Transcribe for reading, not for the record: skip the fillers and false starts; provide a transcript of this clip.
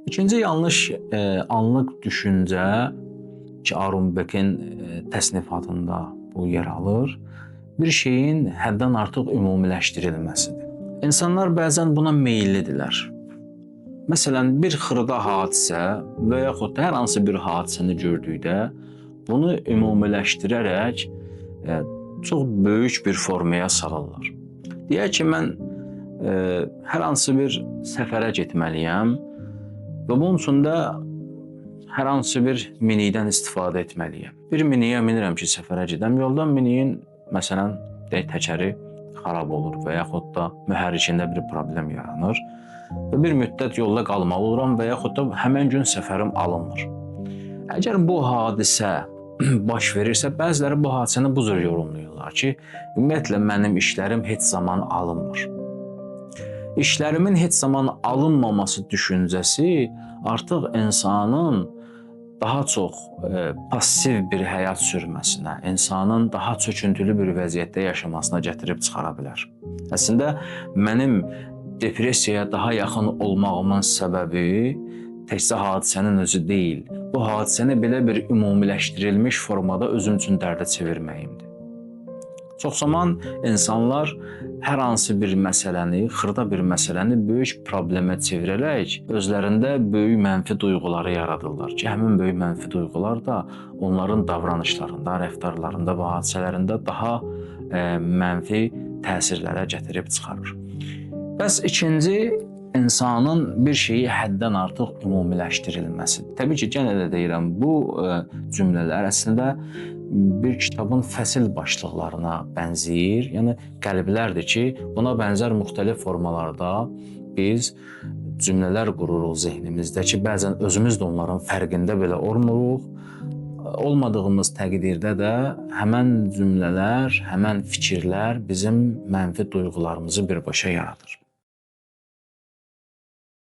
İkinci yanlış anlıq düşüncə ki, Aaron Beck'in təsnifatında bu yer alır, bir şeyin həddən artıq ümumiləşdirilməsidir. İnsanlar bəzən buna meyillidirlər. Məsələn, bir xırda hadisə və yaxud da hər hansı bir hadisəni gördükdə bunu ümumiləşdirərək çox böyük bir formaya salırlar. Deyək ki, mən hər hansı bir səfərə getməliyəm və bunun üçün də hər hansı bir minikdən istifadə etməliyəm. Bir miniyə minirəm ki, səfərə gedəm. Yoldan miniyin, məsələn, təkəri xarab olur və yaxud da mühərrikində bir problem yaranır və bir müddət yolda qalmalı oluram və yaxud da həmən gün səfərim alınmır. Əgər bu hadisə baş verirsə, bəziləri bu hadisəni bu cür yorumlayırlar ki, ümumiyyətlə mənim işlərim heç zaman alınmır. İşlərimin heç zaman alınmaması düşüncəsi artıq insanın daha çox passiv bir həyat sürməsinə, insanın daha çöküntülü bir vəziyyətdə yaşamasına gətirib çıxara bilər. Əslində, mənim depressiyaya daha yaxın olmağımın səbəbi təkcə hadisənin özü deyil, bu hadisəni belə bir ümumiləşdirilmiş formada özüm üçün dərdə çevirməyimdir. Çox zaman insanlar hər hansı bir məsələni, xırda bir məsələni böyük problemə çevirərək özlərində böyük mənfi duyğuları yaradırlar ki, həmin böyük mənfi duyğular da onların davranışlarında, rəftarlarında və hadisələrində daha mənfi təsirlərə gətirib çıxarır. Bəs ikinci, insanın bir şeyi həddən artıq ümumiləşdirilməsidir. Təbii ki, yenə də deyirəm, bu cümlələr əslində bir kitabın fəsil başlıqlarına bənzəyir. Yəni, qəliblərdir ki, buna bənzər müxtəlif formalarda biz cümlələr qururuq zehnimizdə ki, bəzən özümüz də onların fərqində belə olmuruq. Olmadığımız təqdirdə də həmən cümlələr, həmən fikirlər bizim mənfi duyğularımızı birbaşa yaradır.